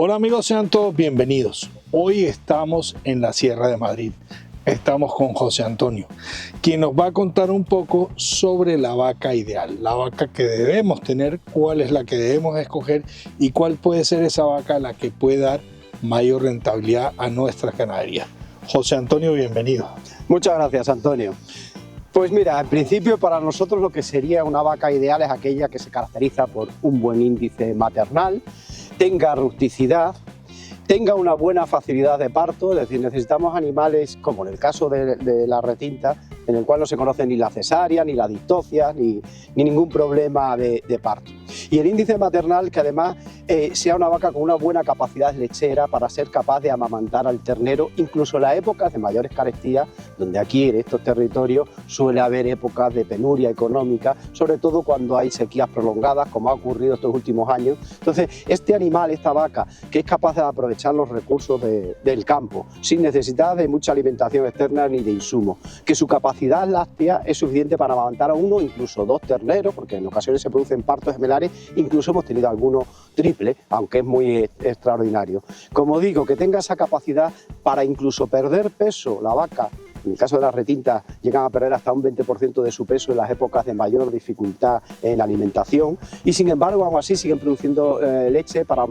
Hola amigos, sean todos bienvenidos. Hoy estamos en la Sierra de Madrid. Estamos con José Antonio, quien nos va a contar un poco sobre la vaca ideal, la vaca que debemos tener, cuál es la que debemos escoger y cuál puede ser esa vaca la que puede dar mayor rentabilidad a nuestras ganaderías. José Antonio, bienvenido. Muchas gracias, Antonio. Pues mira, en principio para nosotros lo que sería una vaca ideal es aquella que se caracteriza por un buen índice maternal, tenga rusticidad, tenga una buena facilidad de parto, es decir, necesitamos animales, como en el caso de la retinta, en el cual no se conoce ni la cesárea, ni la dictocia, ni ningún problema de parto. Y el índice maternal que además sea una vaca con una buena capacidad lechera para ser capaz de amamantar al ternero, incluso en las épocas de mayores carestías, donde aquí en estos territorios suele haber épocas de penuria económica, sobre todo cuando hay sequías prolongadas, como ha ocurrido estos últimos años. Entonces, este animal, esta vaca, que es capaz de aprovechar los recursos del campo, sin necesidad de mucha alimentación externa ni de insumos, que su capacidad láctea es suficiente para amamantar a uno, incluso dos terneros, porque en ocasiones se producen partos gemelares, incluso hemos tenido algunos triples, aunque es muy extraordinario. Como digo, que tenga esa capacidad para incluso perder peso la vaca. En el caso de las retintas llegan a perder hasta un 20% de su peso en las épocas de mayor dificultad en la alimentación y sin embargo aún así siguen produciendo leche para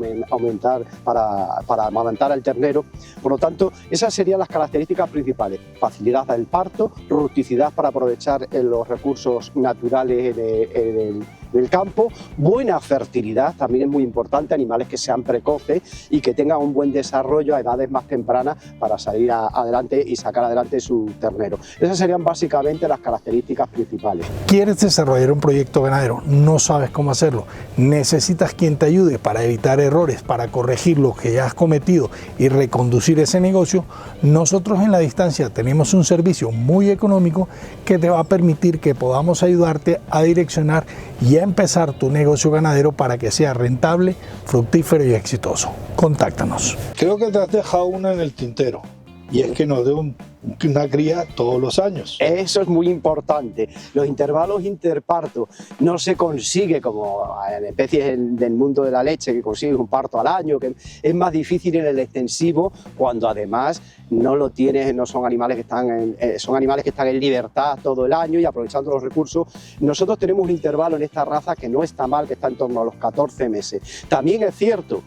amamantar al ternero. Por lo tanto, esas serían las características principales: facilidad del parto, rusticidad para aprovechar los recursos naturales del campo, buena fertilidad, también es muy importante, animales que sean precoces y que tengan un buen desarrollo a edades más tempranas para salir adelante y sacar adelante su ternero. Esas serían básicamente las características principales. ¿Quieres desarrollar un proyecto ganadero? No sabes cómo hacerlo. Necesitas quien te ayude para evitar errores, para corregir lo que ya has cometido y reconducir ese negocio. Nosotros en La Distancia tenemos un servicio muy económico que te va a permitir que podamos ayudarte a direccionar y a empezar tu negocio ganadero para que sea rentable, fructífero y exitoso. Contáctanos. Creo que te has dejado una en el tintero y es que nos dé una cría todos los años. Eso es muy importante. Los intervalos interparto no se consigue como en especies del mundo de la leche, que consigues un parto al año, que es más difícil en el extensivo cuando además no lo tienes, no son animales que están en libertad todo el año y aprovechando los recursos. Nosotros tenemos un intervalo en esta raza que no está mal, que está en torno a los 14 meses. También es cierto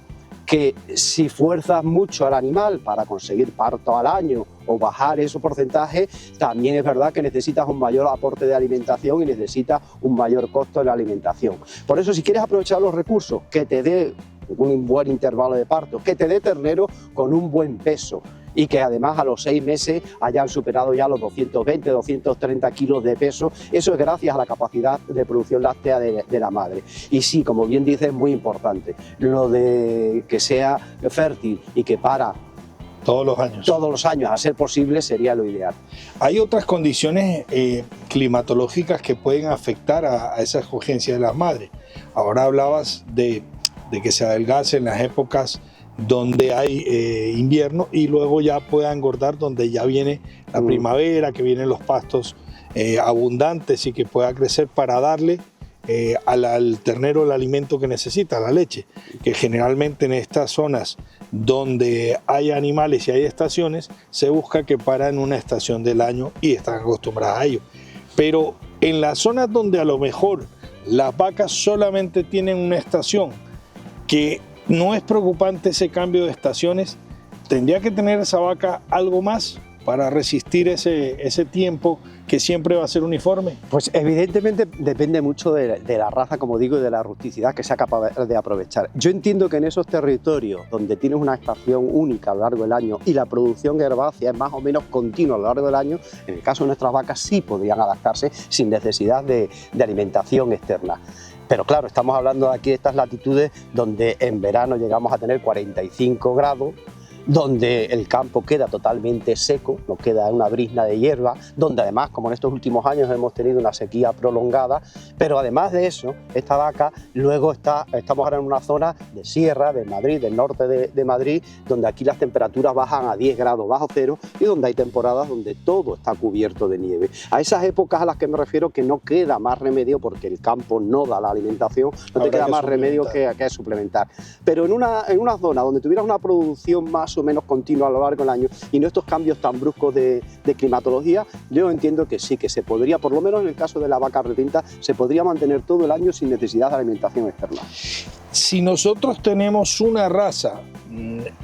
que si fuerzas mucho al animal para conseguir parto al año o bajar esos porcentajes, también es verdad que necesitas un mayor aporte de alimentación y necesitas un mayor costo de la alimentación. Por eso, si quieres aprovechar los recursos, que te dé un buen intervalo de parto, que te dé ternero con un buen peso y que además a los 6 meses hayan superado ya los 220, 230 kilos de peso. Eso es gracias a la capacidad de producción láctea de la madre. Y sí, como bien dices, es muy importante lo de que sea fértil y que para todos los años. Todos los años, a ser posible, sería lo ideal. Hay otras condiciones climatológicas que pueden afectar a esa escogencia de las madres. Ahora hablabas de que se adelgace en las épocas donde hay invierno y luego ya pueda engordar donde ya viene la primavera, que vienen los pastos abundantes y que pueda crecer para darle al ternero el alimento que necesita, la leche, que generalmente en estas zonas donde hay animales y hay estaciones se busca que para en una estación del año y están acostumbradas a ello. Pero en las zonas donde a lo mejor las vacas solamente tienen una estación, que no es preocupante ese cambio de estaciones, tendría que tener esa vaca algo más para resistir ese tiempo que siempre va a ser uniforme. Pues evidentemente depende mucho de la raza, como digo, y de la rusticidad que sea capaz de aprovechar. Yo entiendo que en esos territorios donde tienes una estación única a lo largo del año y la producción herbácea es más o menos continua a lo largo del año, en el caso de nuestras vacas sí podrían adaptarse sin necesidad de alimentación externa. Pero claro, estamos hablando de aquí de estas latitudes donde en verano llegamos a tener 45 grados, donde el campo queda totalmente seco, no queda una brizna de hierba, donde además, como en estos últimos años hemos tenido una sequía prolongada, pero además de eso, esta vaca luego estamos ahora en una zona de sierra, de Madrid, del norte de Madrid, donde aquí las temperaturas bajan a 10 grados bajo cero y donde hay temporadas donde todo está cubierto de nieve. A esas épocas a las que me refiero que no queda más remedio, porque el campo no da la alimentación, no te queda más remedio que suplementar. Pero en una zona donde tuvieras una producción más o menos continua a lo largo del año y no estos cambios tan bruscos de climatología, yo entiendo que sí, que se podría, por lo menos en el caso de la vaca retinta, se podría mantener todo el año sin necesidad de alimentación externa. Si nosotros tenemos una raza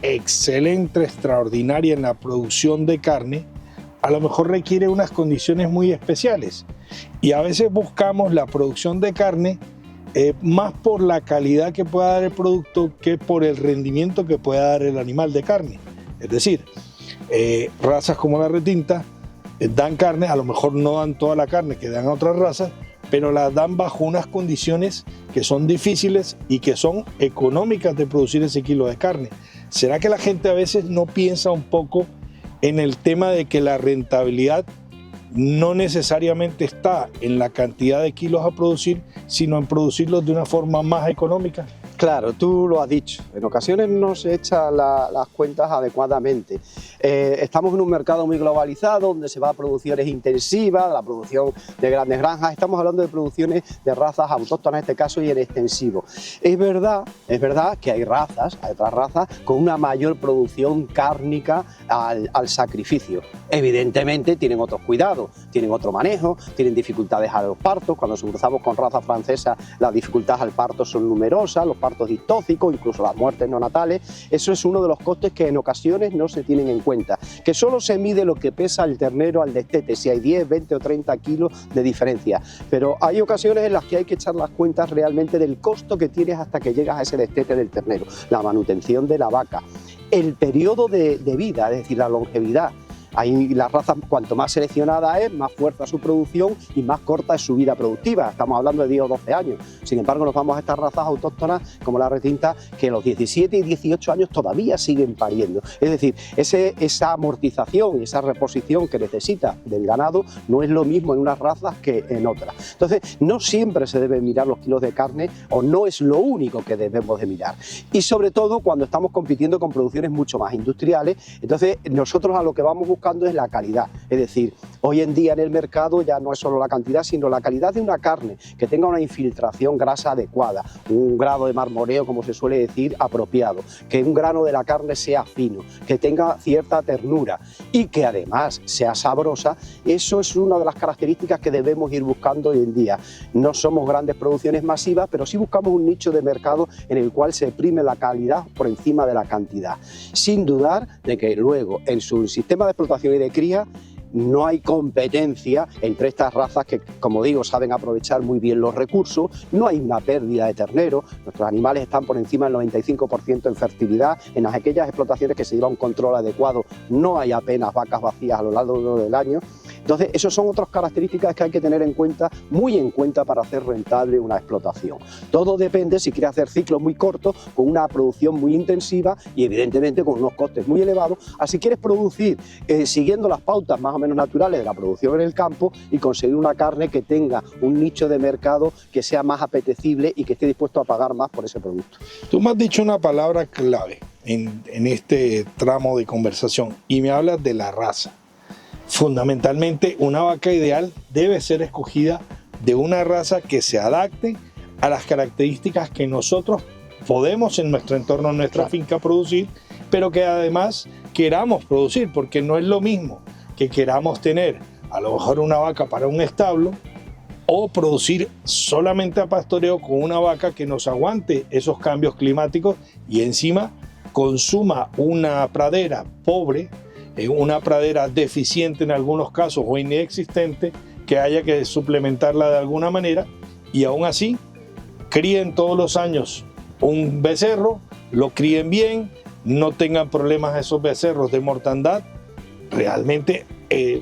excelente, extraordinaria en la producción de carne, a lo mejor requiere unas condiciones muy especiales y a veces buscamos la producción de carne más por la calidad que pueda dar el producto que por el rendimiento que pueda dar el animal de carne. Es decir, razas como la retinta dan carne, a lo mejor no dan toda la carne que dan otras razas, pero la dan bajo unas condiciones que son difíciles y que son económicas de producir ese kilo de carne. ¿Será que la gente a veces no piensa un poco en el tema de que la rentabilidad no necesariamente está en la cantidad de kilos a producir, sino en producirlos de una forma más económica? Claro, tú lo has dicho, en ocasiones no se echan las cuentas adecuadamente. Estamos en un mercado muy globalizado donde se va a producciones intensivas, la producción de grandes granjas, estamos hablando de producciones de razas autóctonas en este caso y en extensivo. Es verdad que hay otras razas con una mayor producción cárnica al sacrificio. Evidentemente tienen otros cuidados, tienen otro manejo, tienen dificultades a los partos. Cuando nos cruzamos con razas francesas, las dificultades al parto son numerosas, los partos distóxicos, incluso las muertes neonatales. Eso es uno de los costes que en ocasiones no se tienen en cuenta, que solo se mide lo que pesa el ternero al destete, si hay 10, 20 o 30 kilos de diferencia, pero hay ocasiones en las que hay que echar las cuentas realmente del costo que tienes hasta que llegas a ese destete del ternero, la manutención de la vaca, el periodo de vida, es decir, la longevidad. Ahí la raza, cuanto más seleccionada es, más fuerza su producción y más corta es su vida productiva. Estamos hablando de 10 o 12 años. Sin embargo, nos vamos a estas razas autóctonas como la retinta, que a los 17 y 18 años todavía siguen pariendo. Es decir, esa amortización y esa reposición que necesita del ganado no es lo mismo en unas razas que en otras. Entonces, no siempre se deben mirar los kilos de carne, o no es lo único que debemos de mirar. Y sobre todo cuando estamos compitiendo con producciones mucho más industriales, entonces nosotros a lo que vamos buscando es la calidad. Es decir, hoy en día en el mercado ya no es solo la cantidad, sino la calidad de una carne que tenga una infiltración grasa adecuada, un grado de marmoreo, como se suele decir, apropiado, que un grano de la carne sea fino, que tenga cierta ternura y que además sea sabrosa. Eso es una de las características que debemos ir buscando hoy en día. No somos grandes producciones masivas, pero sí buscamos un nicho de mercado en el cual se prime la calidad por encima de la cantidad, sin dudar de que luego en su sistema de explotación y de cría no hay competencia entre estas razas que, como digo, saben aprovechar muy bien los recursos, no hay una pérdida de ternero, nuestros animales están por encima del 95% en fertilidad, en aquellas explotaciones que se lleva un control adecuado no hay apenas vacas vacías a lo largo del año. Entonces, esas son otras características que hay que tener en cuenta, muy en cuenta para hacer rentable una explotación. Todo depende si quieres hacer ciclos muy cortos, con una producción muy intensiva y evidentemente con unos costes muy elevados, así quieres producir siguiendo las pautas más o menos naturales de la producción en el campo y conseguir una carne que tenga un nicho de mercado que sea más apetecible y que esté dispuesto a pagar más por ese producto. Tú me has dicho una palabra clave en este tramo de conversación y me hablas de la raza. Fundamentalmente, una vaca ideal debe ser escogida de una raza que se adapte a las características que nosotros podemos en nuestro entorno, en nuestra finca producir, pero que además queramos producir, porque no es lo mismo que queramos tener a lo mejor una vaca para un establo o producir solamente a pastoreo con una vaca que nos aguante esos cambios climáticos y encima consuma una pradera pobre, una pradera deficiente en algunos casos o inexistente, que haya que suplementarla de alguna manera y aún así críen todos los años un becerro, lo críen bien, no tengan problemas esos becerros de mortandad. Realmente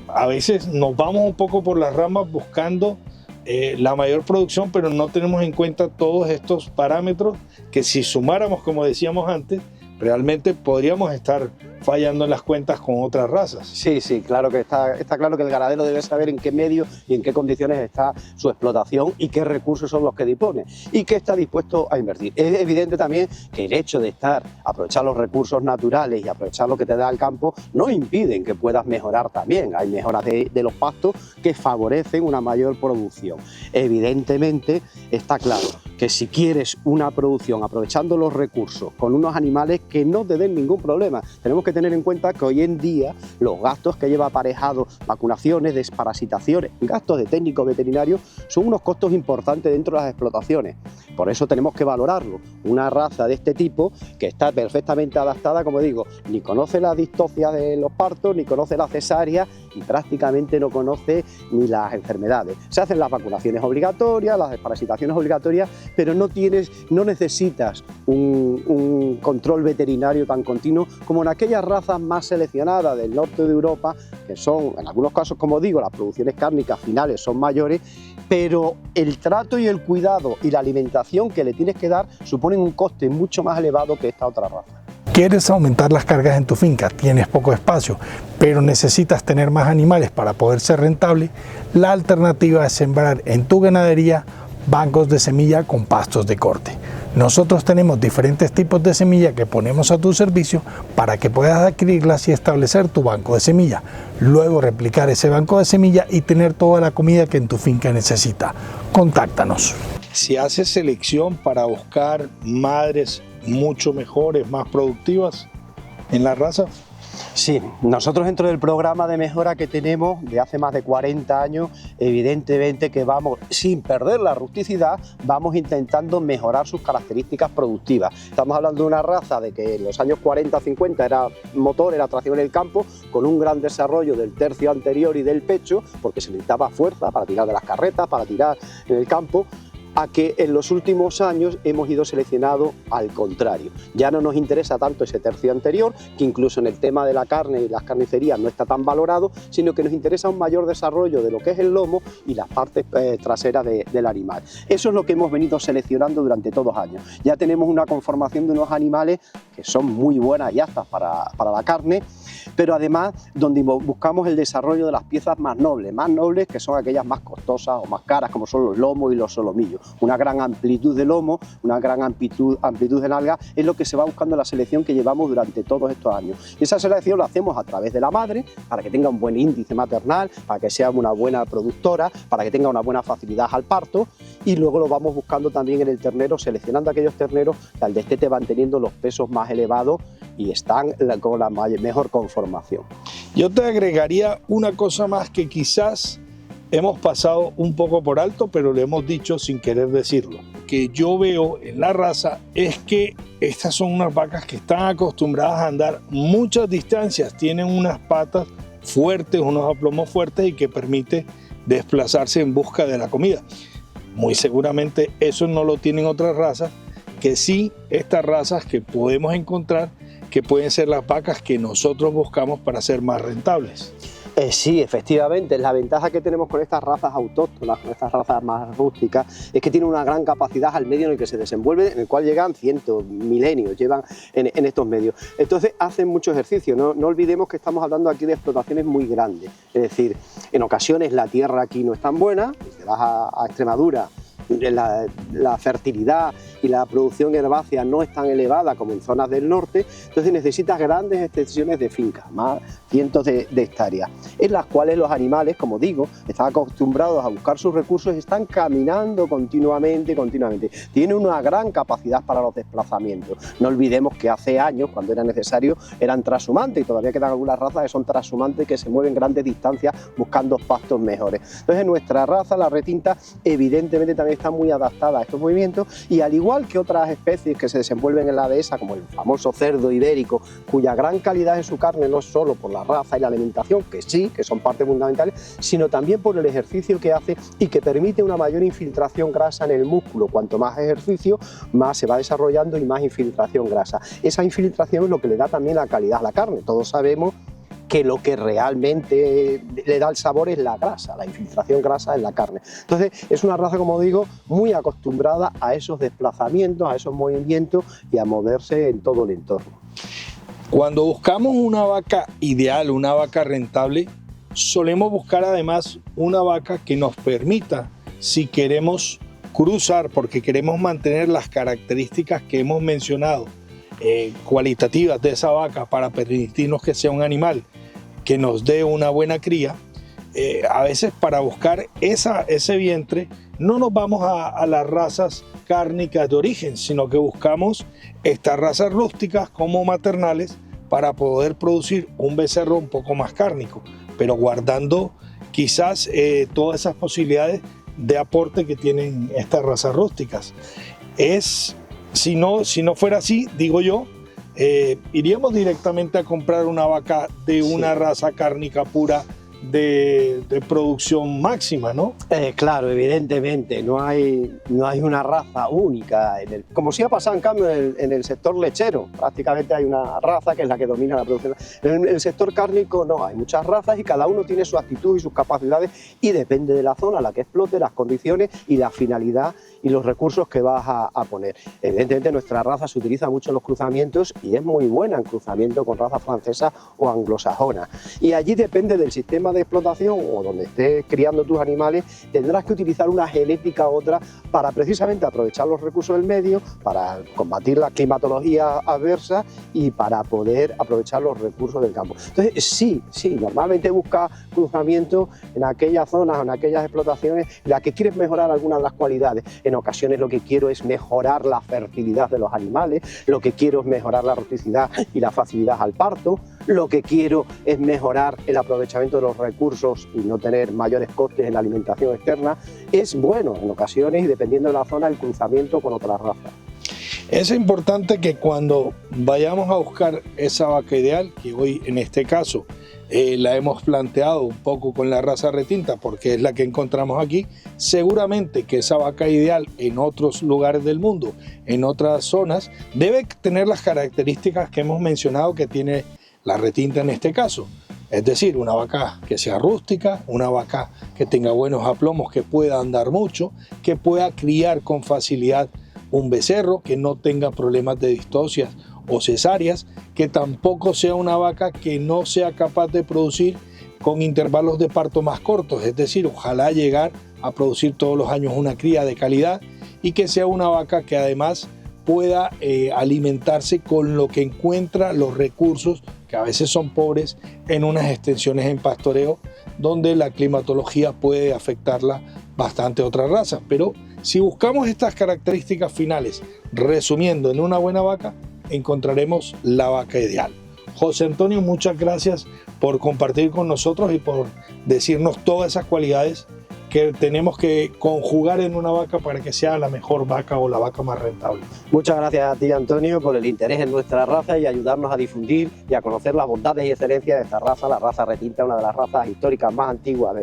a veces nos vamos un poco por las ramas buscando la mayor producción, pero no tenemos en cuenta todos estos parámetros que si sumáramos, como decíamos antes, realmente podríamos estar fallando en las cuentas con otras razas. Sí, sí, claro que está claro que el ganadero debe saber en qué medio y en qué condiciones está su explotación y qué recursos son los que dispone y qué está dispuesto a invertir. Es evidente también que el hecho de aprovechar los recursos naturales y aprovechar lo que te da el campo no impiden que puedas mejorar también. Hay mejoras de los pastos que favorecen una mayor producción. Evidentemente está claro que si quieres una producción aprovechando los recursos con unos animales que no te den ningún problema, tenemos que tener en cuenta que hoy en día los gastos que lleva aparejado vacunaciones, desparasitaciones, gastos de técnico veterinario son unos costos importantes dentro de las explotaciones. Por eso tenemos que valorarlo. Una raza de este tipo que está perfectamente adaptada, como digo, ni conoce la distocia de los partos, ni conoce la cesárea y prácticamente no conoce ni las enfermedades. Se hacen las vacunaciones obligatorias, las desparasitaciones obligatorias, pero no necesitas un control veterinario tan continuo como en aquellas razas más seleccionadas del norte de Europa, que son, en algunos casos, como digo, las producciones cárnicas finales son mayores, pero el trato y el cuidado y la alimentación que le tienes que dar suponen un coste mucho más elevado que esta otra raza. ¿Quieres aumentar las cargas en tu finca? Tienes poco espacio, pero necesitas tener más animales para poder ser rentable. La alternativa es sembrar en tu ganadería bancos de semilla con pastos de corte. Nosotros tenemos diferentes tipos de semilla que ponemos a tu servicio para que puedas adquirirlas y establecer tu banco de semilla. Luego replicar ese banco de semilla y tener toda la comida que en tu finca necesita. Contáctanos. Si haces selección para buscar madres mucho mejores, más productivas en la raza. Sí, nosotros dentro del programa de mejora que tenemos de hace más de 40 años, evidentemente que vamos, sin perder la rusticidad, vamos intentando mejorar sus características productivas. Estamos hablando de una raza de que en los años 40-50 era motor, era tracción en el campo, con un gran desarrollo del tercio anterior y del pecho, porque se necesitaba fuerza para tirar de las carretas, para tirar en el campo, a que en los últimos años hemos ido seleccionando al contrario. Ya no nos interesa tanto ese tercio anterior, que incluso en el tema de la carne y las carnicerías no está tan valorado, sino que nos interesa un mayor desarrollo de lo que es el lomo y las partes traseras del animal. Eso es lo que hemos venido seleccionando durante todos los años. Ya tenemos una conformación de unos animales que son muy buenas y aptas para la carne, pero además donde buscamos el desarrollo de las piezas más nobles que son aquellas más costosas o más caras, como son los lomos y los solomillos. Una gran amplitud de lomo, una gran amplitud de nalga es lo que se va buscando en la selección que llevamos durante todos estos años. Y esa selección la hacemos a través de la madre, para que tenga un buen índice maternal, para que sea una buena productora, para que tenga una buena facilidad al parto, y luego lo vamos buscando también en el ternero, seleccionando aquellos terneros que al destete van teniendo los pesos más elevados y están con la mejor conformación. Yo te agregaría una cosa más que quizás hemos pasado un poco por alto, pero lo hemos dicho sin querer decirlo. Que yo veo en la raza es que estas son unas vacas que están acostumbradas a andar muchas distancias, tienen unas patas fuertes, unos aplomos fuertes y que permite desplazarse en busca de la comida. Muy seguramente eso no lo tienen otras razas, que sí estas razas que podemos encontrar, que pueden ser las vacas que nosotros buscamos para ser más rentables. Sí, efectivamente, la ventaja que tenemos con estas razas autóctonas, con estas razas más rústicas, es que tienen una gran capacidad al medio en el que se desenvuelven, en el cual llegan cientos, milenios, llevan en estos medios. Entonces hacen mucho ejercicio, no olvidemos que estamos hablando aquí de explotaciones muy grandes, es decir, en ocasiones la tierra aquí no es tan buena, si te vas a Extremadura, la fertilidad y la producción herbácea no es tan elevada como en zonas del norte, entonces necesitas grandes extensiones de fincas, más cientos de hectáreas, en las cuales los animales, como digo, están acostumbrados a buscar sus recursos y están caminando continuamente. Tienen una gran capacidad para los desplazamientos. No olvidemos que hace años, cuando era necesario, eran trashumantes y todavía quedan algunas razas que son trashumantes que se mueven grandes distancias buscando pastos mejores. Entonces nuestra raza, la retinta, evidentemente también está muy adaptada a estos movimientos y al igual que otras especies que se desenvuelven en la dehesa, como el famoso cerdo ibérico, cuya gran calidad en su carne no es solo por la raza y la alimentación, que sí, que son partes fundamentales, sino también por el ejercicio que hace y que permite una mayor infiltración grasa en el músculo. Cuanto más ejercicio, más se va desarrollando y más infiltración grasa. Esa infiltración es lo que le da también la calidad a la carne. Todos sabemos que lo que realmente le da el sabor es la grasa, la infiltración grasa en la carne. Entonces es una raza, como digo, muy acostumbrada a esos desplazamientos, a esos movimientos y a moverse en todo el entorno. Cuando buscamos una vaca ideal, una vaca rentable, solemos buscar además una vaca que nos permita, si queremos cruzar, porque queremos mantener las características que hemos mencionado, cualitativas de esa vaca para permitirnos que sea un animal que nos dé una buena cría, a veces para buscar ese vientre no nos vamos a las razas cárnicas de origen, sino que buscamos estas razas rústicas como maternales para poder producir un becerro un poco más cárnico, pero guardando quizás todas esas posibilidades de aporte que tienen estas razas rústicas. Si no fuera así, digo yo, iríamos directamente a comprar una vaca de una raza cárnica pura de producción máxima, ¿no? Claro, evidentemente, no hay una raza única, como sí ha pasado en cambio en el sector lechero, prácticamente hay una raza que es la que domina la producción. En el sector cárnico no, hay muchas razas y cada uno tiene su actitud y sus capacidades y depende de la zona a la que explote, las condiciones y la finalidad y los recursos que vas a poner. Evidentemente nuestra raza se utiliza mucho en los cruzamientos y es muy buena en cruzamiento con razas francesas o anglosajonas. Y allí depende del sistema de explotación o donde estés criando tus animales, tendrás que utilizar una genética u otra para precisamente aprovechar los recursos del medio, para combatir la climatología adversa y para poder aprovechar los recursos del campo. Entonces sí, normalmente busca cruzamiento en aquellas zonas o en aquellas explotaciones en las que quieres mejorar algunas de las cualidades. En ocasiones lo que quiero es mejorar la fertilidad de los animales, lo que quiero es mejorar la rusticidad y la facilidad al parto, lo que quiero es mejorar el aprovechamiento de los recursos y no tener mayores costes en la alimentación externa. Es bueno en ocasiones y dependiendo de la zona el cruzamiento con otras razas. Es importante que cuando vayamos a buscar esa vaca ideal, que hoy en este caso la hemos planteado un poco con la raza retinta porque es la que encontramos aquí, seguramente que esa vaca ideal en otros lugares del mundo, en otras zonas, debe tener las características que hemos mencionado que tiene la retinta en este caso. Es decir, una vaca que sea rústica, una vaca que tenga buenos aplomos, que pueda andar mucho, que pueda criar con facilidad un becerro, que no tenga problemas de distocias o cesáreas, que tampoco sea una vaca que no sea capaz de producir con intervalos de parto más cortos, es decir, ojalá llegar a producir todos los años una cría de calidad y que sea una vaca que además pueda alimentarse con lo que encuentra los recursos, que a veces son pobres, en unas extensiones en pastoreo donde la climatología puede afectarla bastante a otras razas. Pero si buscamos estas características finales, resumiendo en una buena vaca, encontraremos la vaca ideal. José Antonio, muchas gracias por compartir con nosotros y por decirnos todas esas cualidades que tenemos que conjugar en una vaca para que sea la mejor vaca o la vaca más rentable. Muchas gracias a ti, Antonio, por el interés en nuestra raza y ayudarnos a difundir y a conocer las bondades y excelencias de esta raza, la raza retinta, una de las razas históricas más antiguas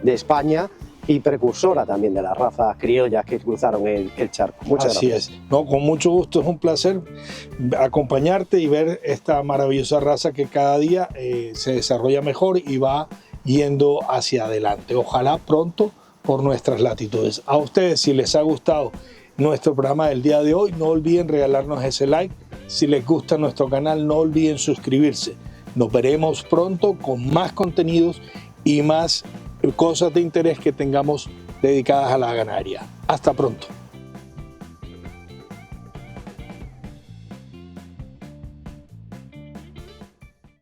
de España y precursora también de las razas criollas que cruzaron el charco. Muchas gracias. Así es. No, con mucho gusto, es un placer acompañarte y ver esta maravillosa raza que cada día se desarrolla mejor y va yendo hacia adelante. Ojalá pronto por nuestras latitudes. A ustedes, si les ha gustado nuestro programa del día de hoy, no olviden regalarnos ese like. Si les gusta nuestro canal, no olviden suscribirse. Nos veremos pronto con más contenidos y más cosas de interés que tengamos dedicadas a la ganadería. Hasta pronto.